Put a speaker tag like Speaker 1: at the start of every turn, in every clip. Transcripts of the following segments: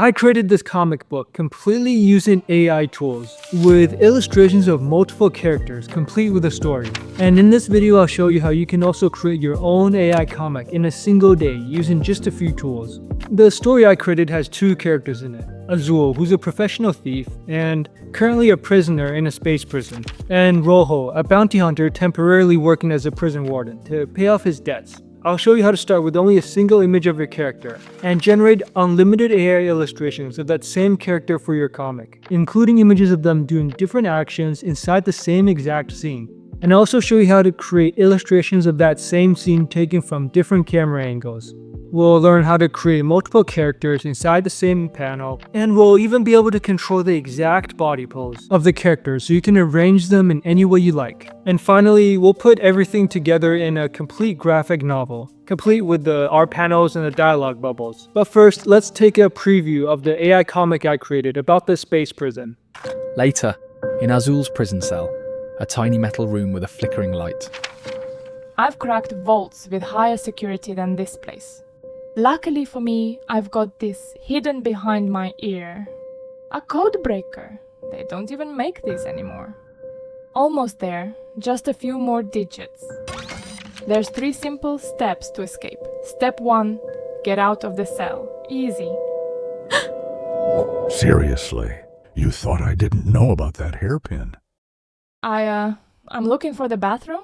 Speaker 1: I created this comic book completely using AI tools with illustrations of multiple characters complete with a story. And in this video I'll show you how you can also create your own AI comic in a single day using just a few tools. The story I created has two characters in it. Azul, who's a professional thief and currently a prisoner in a space prison, and Rojo, a bounty hunter temporarily working as a prison warden to pay off his debts. I'll show you how to start with only a single image of your character and generate unlimited AI illustrations of that same character for your comic, including images of them doing different actions inside the same exact scene. And I'll also show you how to create illustrations of that same scene taken from different camera angles. We'll learn how to create multiple characters inside the same panel, and we'll even be able to control the exact body pose of the characters so you can arrange them in any way you like. And finally, we'll put everything together in a complete graphic novel, complete with the art panels and the dialogue bubbles. But first, let's take a preview of the AI comic I created about the space prison.
Speaker 2: Later, in Azul's prison cell, a tiny metal room with a flickering light.
Speaker 3: I've cracked vaults with higher security than this place. Luckily for me, I've got this hidden behind my ear. A code breaker. They don't even make these anymore. Almost there, just a few more digits. There's 3 simple steps to escape. Step 1, get out of the cell. Easy.
Speaker 4: Seriously, you thought I didn't know about that hairpin?
Speaker 3: I'm looking for the bathroom?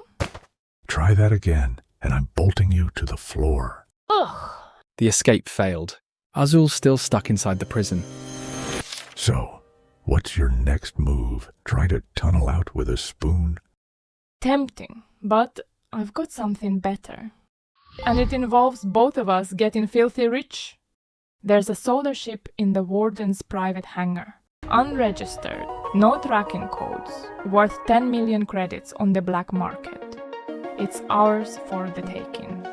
Speaker 4: Try that again, and I'm bolting you to the floor.
Speaker 3: Ugh.
Speaker 2: The escape failed. Azul's still stuck inside the prison.
Speaker 4: So, what's your next move? Try to tunnel out with a spoon?
Speaker 3: Tempting, but I've got something better. And it involves both of us getting filthy rich. There's a solar ship in the warden's private hangar. Unregistered, no tracking codes, worth 10 million credits on the black market. It's ours for the taking.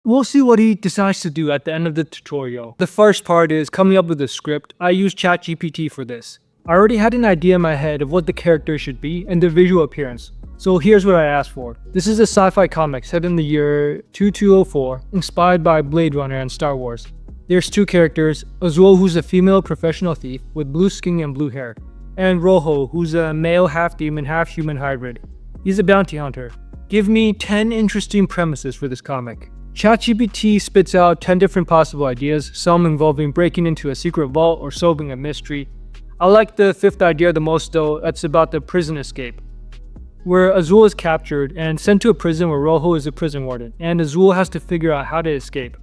Speaker 1: We'll see what he decides to do at the end of the tutorial. The first part is coming up with a script. I used ChatGPT for this. I already had an idea in my head of what the character should be and their visual appearance. So here's what I asked for. This is a sci-fi comic set in the year 2204, inspired by Blade Runner and Star Wars. There's 2 characters, Azul, who's a female professional thief with blue skin and blue hair, and Rojo, who's a male half-demon, half-human hybrid. He's a bounty hunter. Give me 10 interesting premises for this comic. ChatGPT spits out 10 different possible ideas, some involving breaking into a secret vault or solving a mystery. I like the 5th idea the most though. That's about the prison escape, where Azul is captured and sent to a prison where Rojo is a prison warden, and Azul has to figure out how to escape.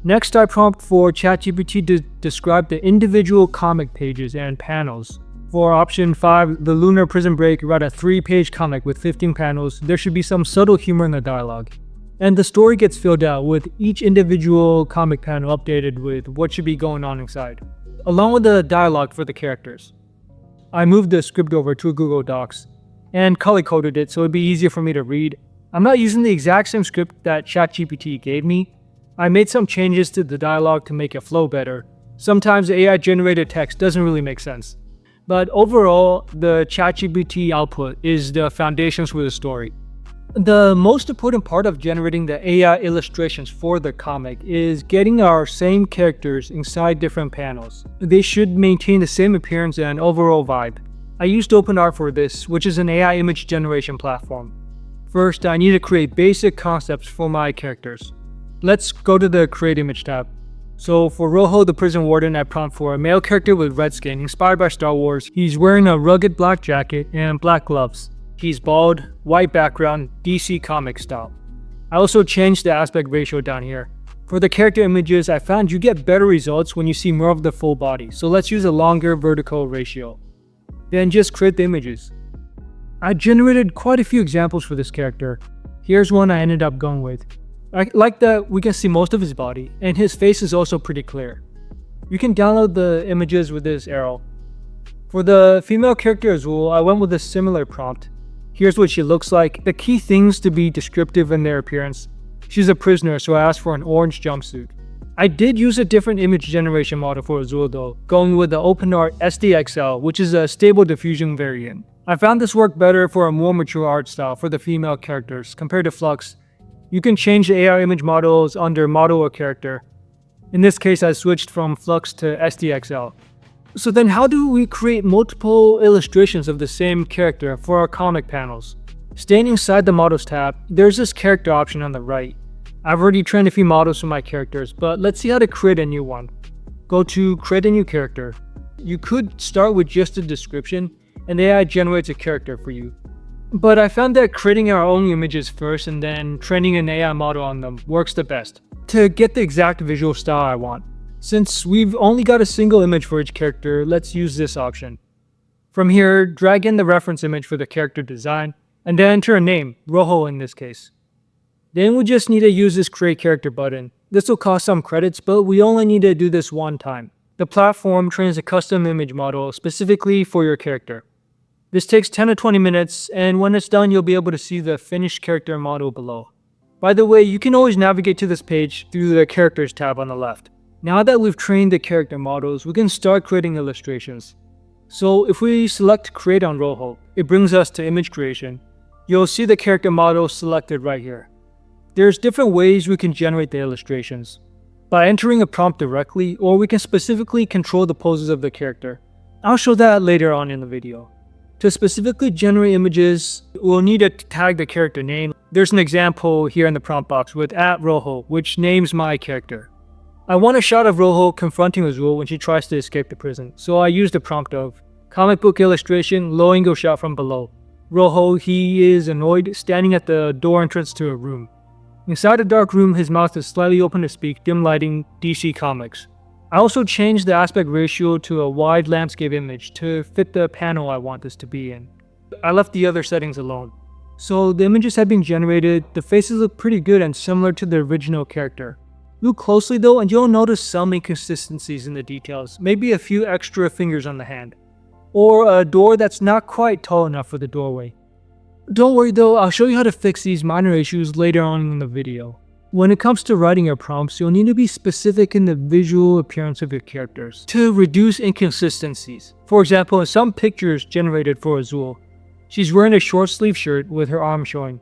Speaker 1: Next, I prompt for ChatGPT to describe the individual comic pages and panels. For option 5, the Lunar Prison Break, write a 3-page comic with 15 panels. There should be some subtle humor in the dialogue. And the story gets filled out with each individual comic panel updated with what should be going on inside, along with the dialogue for the characters. I moved the script over to Google Docs and color-coded it so it'd be easier for me to read. I'm not using the exact same script that ChatGPT gave me. I made some changes to the dialogue to make it flow better. Sometimes the AI-generated text doesn't really make sense. But overall, the ChatGPT output is the foundations for the story. The most important part of generating the AI illustrations for the comic is getting our same characters inside different panels. They should maintain the same appearance and overall vibe. I used OpenArt for this, which is an AI image generation platform. First, I need to create basic concepts for my characters. Let's go to the Create Image tab. So for Rojo, the prison warden, I prompt for a male character with red skin, inspired by Star Wars. He's wearing a rugged black jacket and black gloves. He's bald, white background, DC comic style. I also changed the aspect ratio down here. For the character images, I found you get better results when you see more of the full body, so let's use a longer vertical ratio. Then just create the images. I generated quite a few examples for this character. Here's one I ended up going with. I like that we can see most of his body, and his face is also pretty clear. You can download the images with this arrow. For the female character Azul, I went with a similar prompt. Here's what she looks like. The key things to be descriptive in their appearance. She's a prisoner, so I asked for an orange jumpsuit. I did use a different image generation model for Azul though, going with the OpenArt SDXL, which is a stable diffusion variant. I found this worked better for a more mature art style for the female characters compared to Flux. You can change the AI image models under model or character. In this case, I switched from Flux to SDXL. So then how do we create multiple illustrations of the same character for our comic panels? Staying inside the Models tab, there's this character option on the right. I've already trained a few models for my characters, but let's see how to create a new one. Go to Create a New Character. You could start with just a description, and the AI generates a character for you. But I found that creating our own images first and then training an AI model on them works the best to get the exact visual style I want. Since we've only got a single image for each character, let's use this option. From here, drag in the reference image for the character design, and then enter a name, Rojo in this case. Then we just need to use this Create Character button. This will cost some credits, but we only need to do this one time. The platform trains a custom image model specifically for your character. This takes 10 to 20 minutes, and when it's done, you'll be able to see the finished character model below. By the way, you can always navigate to this page through the Characters tab on the left. Now that we've trained the character models, we can start creating illustrations. So if we select Create on Rojo, it brings us to image creation. You'll see the character model selected right here. There's different ways we can generate the illustrations. By entering a prompt directly, or we can specifically control the poses of the character. I'll show that later on in the video. To specifically generate images, we'll need to tag the character name. There's an example here in the prompt box with @Rojo, which names my character. I want a shot of Rojo confronting Azul when she tries to escape the prison, so I used a prompt of comic book illustration, low angle shot from below. Rojo, he is annoyed, standing at the door entrance to a room. Inside a dark room, his mouth is slightly open to speak, dim lighting, DC Comics. I also changed the aspect ratio to a wide landscape image to fit the panel I want this to be in. I left the other settings alone. So the images have been generated, the faces look pretty good and similar to the original character. Look closely though and you'll notice some inconsistencies in the details, maybe a few extra fingers on the hand. Or a door that's not quite tall enough for the doorway. Don't worry though, I'll show you how to fix these minor issues later on in the video. When it comes to writing your prompts, you'll need to be specific in the visual appearance of your characters to reduce inconsistencies. For example, in some pictures generated for Azul, she's wearing a short sleeve shirt with her arm showing.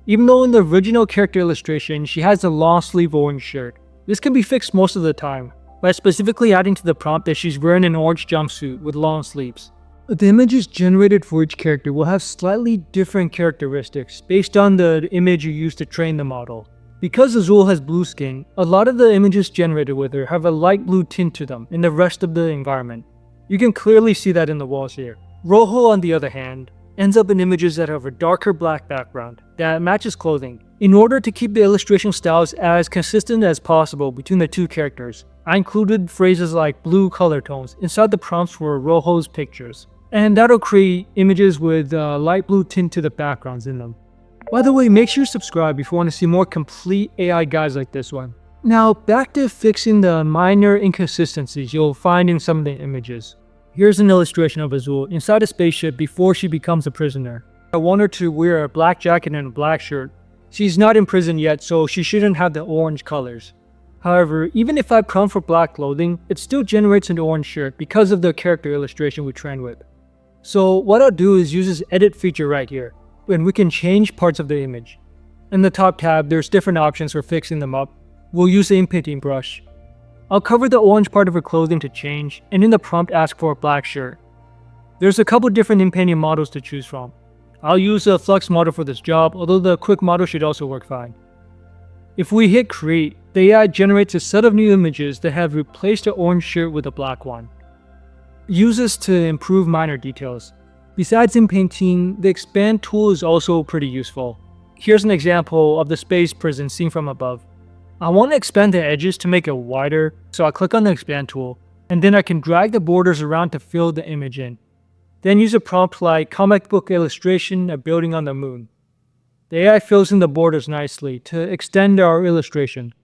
Speaker 1: Even though in the original character illustration, she has a long sleeve orange shirt. This can be fixed most of the time by specifically adding to the prompt that she's wearing an orange jumpsuit with long sleeves. The images generated for each character will have slightly different characteristics based on the image you use to train the model. Because Azul has blue skin, a lot of the images generated with her have a light blue tint to them in the rest of the environment. You can clearly see that in the walls here. Rojo, on the other hand, ends up in images that have a darker black background that matches clothing. In order to keep the illustration styles as consistent as possible between the two characters, I included phrases like blue color tones inside the prompts for Rojo's pictures. And that'll create images with a light blue tint to the backgrounds in them. By the way, make sure you subscribe if you want to see more complete AI guides like this one. Now, back to fixing the minor inconsistencies you'll find in some of the images. Here's an illustration of Azul inside a spaceship before she becomes a prisoner. I want her to wear a black jacket and a black shirt. She's not in prison yet, so she shouldn't have the orange colors. However, even if I prompt for black clothing, it still generates an orange shirt because of the character illustration we trained with. So what I'll do is use this edit feature right here, and we can change parts of the image. In the top tab, there's different options for fixing them up. We'll use the Inpainting brush. I'll cover the orange part of her clothing to change, and in the prompt ask for a black shirt. There's a couple different Inpainting models to choose from. I'll use a Flux model for this job, although the quick model should also work fine. If we hit create, the AI generates a set of new images that have replaced the orange shirt with a black one. Use this to improve minor details. Besides Inpainting, the expand tool is also pretty useful. Here's an example of the space prison seen from above. I want to expand the edges to make it wider, so I click on the expand tool, and then I can drag the borders around to fill the image in. Then use a prompt like comic book illustration, a building on the moon. The AI fills in the borders nicely to extend our illustration.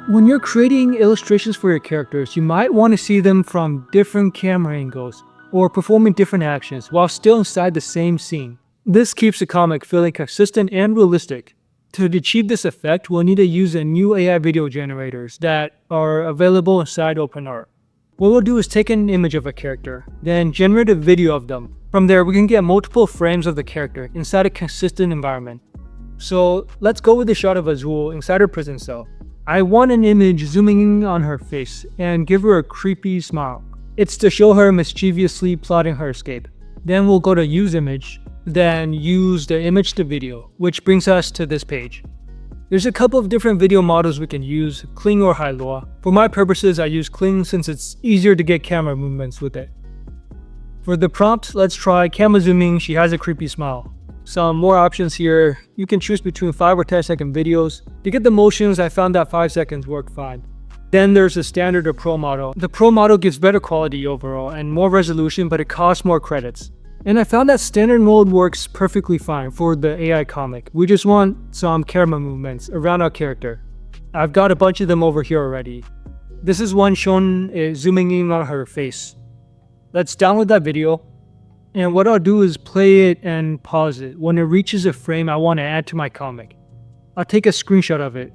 Speaker 1: When you're creating illustrations for your characters, you might want to see them from different camera angles or performing different actions while still inside the same scene. This keeps the comic feeling consistent and realistic. To achieve this effect, we'll need to use a new AI video generators that are available inside OpenArt. What we'll do is take an image of a character, then generate a video of them. From there, we can get multiple frames of the character inside a consistent environment. So let's go with the shot of Azul inside her prison cell. I want an image zooming in on her face and give her a creepy smile. It's to show her mischievously plotting her escape. Then we'll go to use image, then use the image to video, which brings us to this page. There's a couple of different video models we can use, Kling or Hailuo. For my purposes, I use Kling since it's easier to get camera movements with it. For the prompt, let's try camera zooming, she has a creepy smile. Some more options here. You can choose between 5 or 10-second videos. To get the motions, I found that 5 seconds worked fine. Then there's the standard or pro model. The pro model gives better quality overall and more resolution, but it costs more credits. And I found that standard mode works perfectly fine for the AI comic. We just want some camera movements around our character. I've got a bunch of them over here already. This is one shown zooming in on her face. Let's download that video. And what I'll do is play it and pause it. When it reaches a frame I want to add to my comic, I'll take a screenshot of it.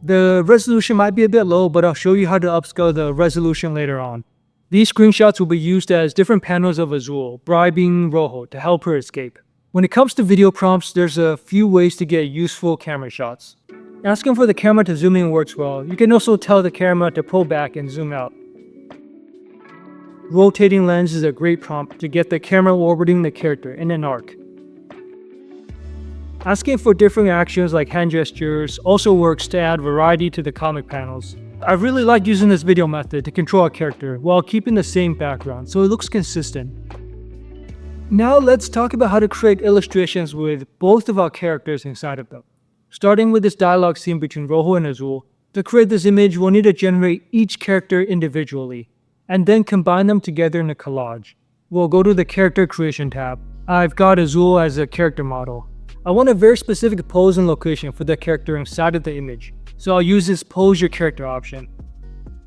Speaker 1: The resolution might be a bit low, but I'll show you how to upscale the resolution later on. These screenshots will be used as different panels of Azul, bribing Rojo to help her escape. When it comes to video prompts, there's a few ways to get useful camera shots. Asking for the camera to zoom in works well. You can also tell the camera to pull back and zoom out. Rotating lens is a great prompt to get the camera orbiting the character in an arc. Asking for different actions like hand gestures also works to add variety to the comic panels. I really like using this video method to control a character while keeping the same background so it looks consistent. Now let's talk about how to create illustrations with both of our characters inside of them. Starting with this dialogue scene between Rojo and Azul, to create this image we'll need to generate each character individually, and then combine them together in a collage. We'll go to the character creation tab. I've got Azul as a character model. I want a very specific pose and location for the character inside of the image, so I'll use this pose your character option.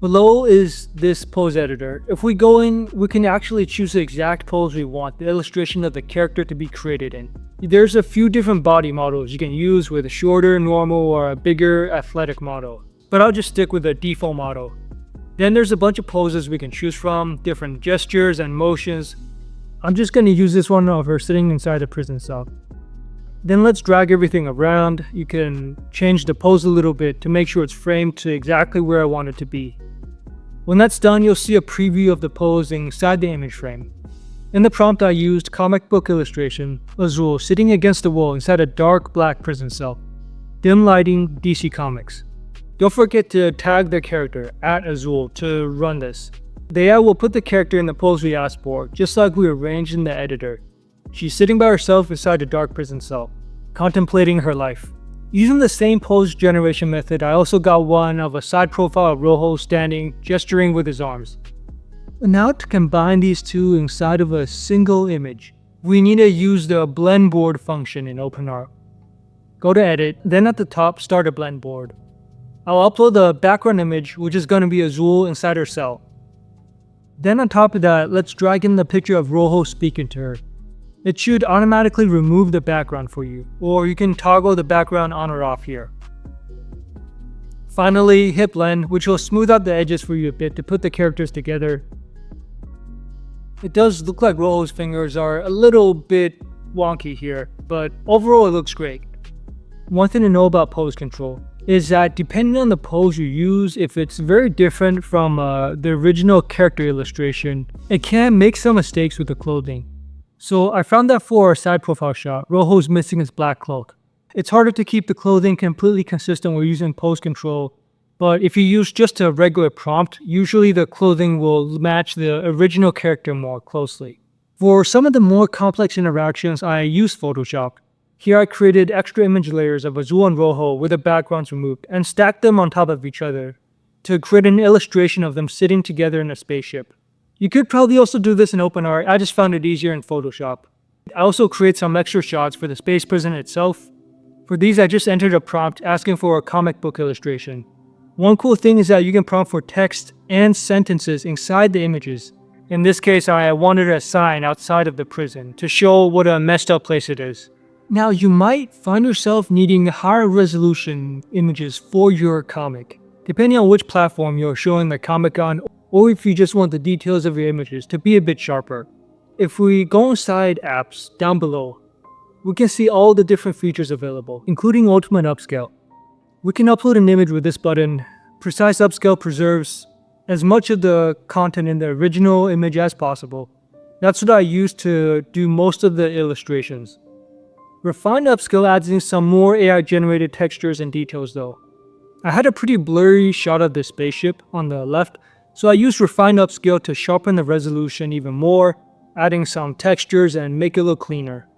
Speaker 1: Below is this pose editor. If we go in, we can actually choose the exact pose we want the illustration of the character to be created in. There's a few different body models you can use with a shorter, normal, or a bigger athletic model, but I'll just stick with the default model. Then there's a bunch of poses we can choose from, different gestures and motions. I'm just going to use this one of her sitting inside the prison cell. Then let's drag everything around. You can change the pose a little bit to make sure it's framed to exactly where I want it to be. When that's done, you'll see a preview of the pose inside the image frame. In the prompt I used comic book illustration, Azul sitting against the wall inside a dark black prison cell. Dim lighting, DC Comics. Don't forget to tag the character @Azul to run this. The AI will put the character in the pose we asked for, just like we arranged in the editor. She's sitting by herself inside a dark prison cell, contemplating her life. Using the same pose generation method, I also got one of a side profile of Rojo standing, gesturing with his arms. Now to combine these two inside of a single image, we need to use the blend board function in OpenArt. Go to edit, then at the top start a blend board. I'll upload the background image, which is going to be Azul inside her cell. Then on top of that, let's drag in the picture of Rojo speaking to her. It should automatically remove the background for you, or you can toggle the background on or off here. Finally, hit blend, which will smooth out the edges for you a bit to put the characters together. It does look like Rojo's fingers are a little bit wonky here, but overall it looks great. One thing to know about pose control is that depending on the pose you use, if it's very different from the original character illustration, it can make some mistakes with the clothing. So I found that for our side profile shot, Rojo's missing his black cloak. It's harder to keep the clothing completely consistent when using pose control, but if you use just a regular prompt, usually the clothing will match the original character more closely. For some of the more complex interactions, I use Photoshop. Here I created extra image layers of Azul and Rojo with the backgrounds removed and stacked them on top of each other to create an illustration of them sitting together in a spaceship. You could probably also do this in OpenArt, I just found it easier in Photoshop. I also create some extra shots for the space prison itself. For these I just entered a prompt asking for a comic book illustration. One cool thing is that you can prompt for text and sentences inside the images. In this case I wanted a sign outside of the prison to show what a messed up place it is. Now you might find yourself needing higher resolution images for your comic, depending on which platform you're showing the comic on, or if you just want the details of your images to be a bit sharper. If we go inside apps down below, we can see all the different features available, including Ultimate Upscale. We can upload an image with this button. Precise Upscale preserves as much of the content in the original image as possible. That's what I use to do most of the illustrations. Refined Upscale adds in some more AI-generated textures and details though. I had a pretty blurry shot of the spaceship on the left, so I used Refined Upscale to sharpen the resolution even more, adding some textures and make it look cleaner.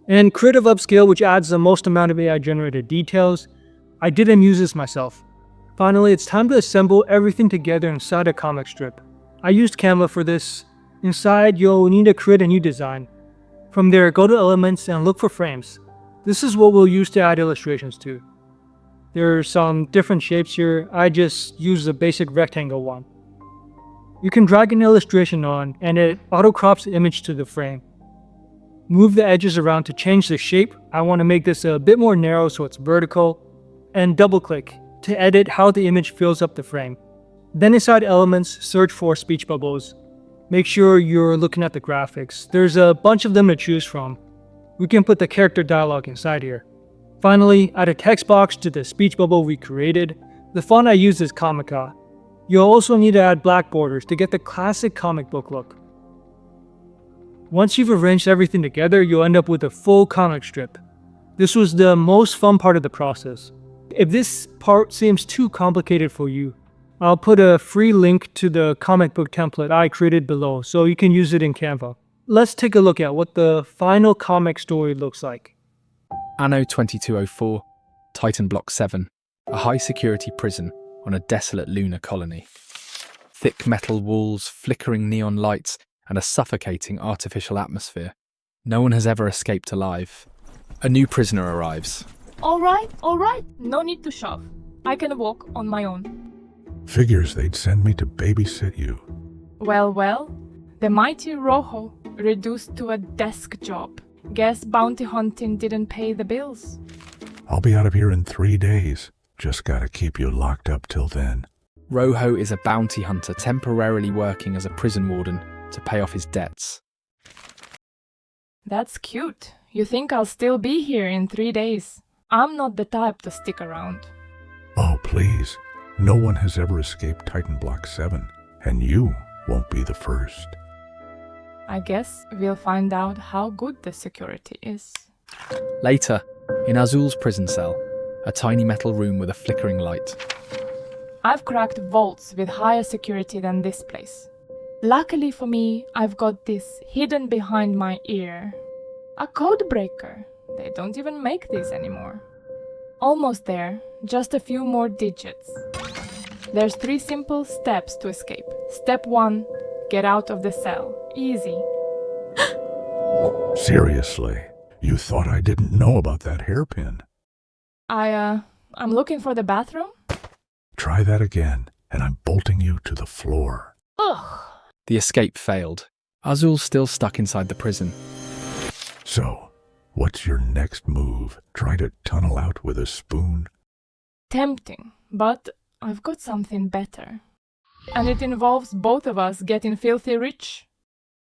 Speaker 1: And Creative Upscale, which adds the most amount of AI-generated details, I didn't use this myself. Finally, it's time to assemble everything together inside a comic strip. I used Canva for this. Inside, you'll need to create a new design. From there, go to Elements and look for frames. This is what we'll use to add illustrations to. There are some different shapes here. I just use the basic rectangle one. You can drag an illustration on, and it auto-crops the image to the frame. Move the edges around to change the shape. I want to make this a bit more narrow so it's vertical. And double-click to edit how the image fills up the frame. Then inside Elements, search for speech bubbles. Make sure you're looking at the graphics. There's a bunch of them to choose from. We can put the character dialogue inside here. Finally, add a text box to the speech bubble we created. The font I use is Comica. You'll also need to add black borders to get the classic comic book look. Once you've arranged everything together, you'll end up with a full comic strip. This was the most fun part of the process. If this part seems too complicated for you, I'll put a free link to the comic book template I created below so you can use it in Canva. Let's take a look at what the final comic story looks like.
Speaker 2: Anno 2204, Titan Block 7, a high-security prison on a desolate lunar colony. Thick metal walls, flickering neon lights, and a suffocating artificial atmosphere. No one has ever escaped alive. A new prisoner arrives.
Speaker 3: All right, no need to shove. I can walk on my own.
Speaker 4: Figures they'd send me to babysit you.
Speaker 3: Well, the mighty Rojo reduced to a desk job. Guess bounty hunting didn't pay the bills.
Speaker 4: I'll be out of here in 3 days. Just gotta keep you locked up till then.
Speaker 2: Rojo is a bounty hunter temporarily working as a prison warden to pay off his debts.
Speaker 3: That's cute. You think I'll still be here in 3 days? I'm not the type to stick around.
Speaker 4: Oh, please. No one has ever escaped Titan Block 7, and you won't be the first.
Speaker 3: I guess we'll find out how good the security is.
Speaker 2: Later, in Azul's prison cell, a tiny metal room with a flickering light.
Speaker 3: I've cracked vaults with higher security than this place. Luckily for me, I've got this hidden behind my ear. A code breaker. They don't even make these anymore. Almost there, just a few more digits. There's 3 simple steps to escape. Step 1, get out of the cell. Easy.
Speaker 4: Seriously, you thought I didn't know about that hairpin?
Speaker 3: I'm looking for the bathroom?
Speaker 4: Try that again, and I'm bolting you to the floor.
Speaker 3: Ugh.
Speaker 2: The escape failed. Azul's still stuck inside the prison.
Speaker 4: So, what's your next move? Try to tunnel out with a spoon?
Speaker 3: Tempting, but I've got something better. And it involves both of us getting filthy rich.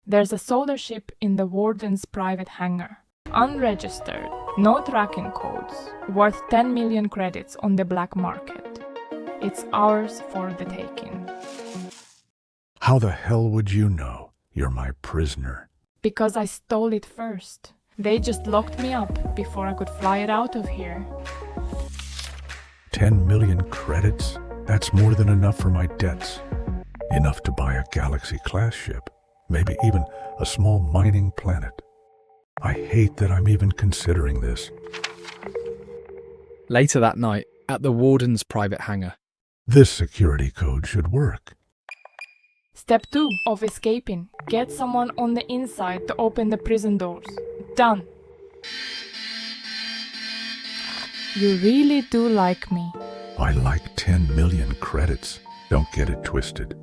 Speaker 3: There's a solar ship in the warden's private hangar. Unregistered, no tracking codes, worth 10 million credits on the black market. It's ours for the taking.
Speaker 4: How the hell would you know? You're my prisoner.
Speaker 3: Because I stole it first. They just locked me up before I could fly it out of here.
Speaker 4: 10 million credits? That's more than enough for my debts. Enough to buy a Galaxy-class ship. Maybe even a small mining planet. I hate that I'm even considering this.
Speaker 2: Later that night, at the warden's private hangar.
Speaker 4: This security code should work.
Speaker 3: Step 2 of escaping. Get someone on the inside to open the prison doors. Done. You really do like me.
Speaker 4: I like 10 million credits. Don't get it twisted.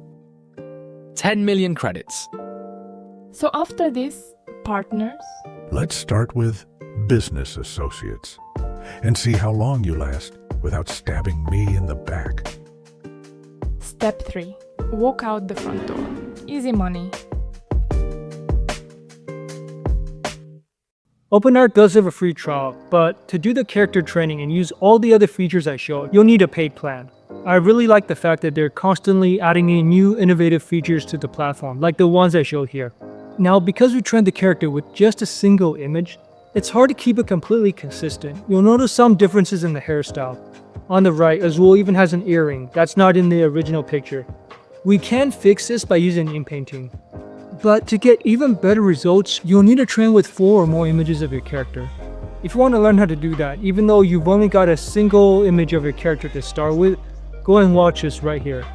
Speaker 2: 10 million credits.
Speaker 3: So after this, partners?
Speaker 4: Let's start with business associates and see how long you last without stabbing me in the back.
Speaker 3: Step 3. Walk out the front door. Easy money.
Speaker 1: OpenArt does have a free trial, but to do the character training and use all the other features I showed, you'll need a paid plan. I really like the fact that they're constantly adding in new innovative features to the platform, like the ones I showed here. Now, because we trained the character with just a single image, it's hard to keep it completely consistent. You'll notice some differences in the hairstyle. On the right, Azul even has an earring that's not in the original picture. We can fix this by using Inpainting. But to get even better results, you'll need to train with 4 or more images of your character. If you want to learn how to do that, even though you've only got a single image of your character to start with, go and watch this right here.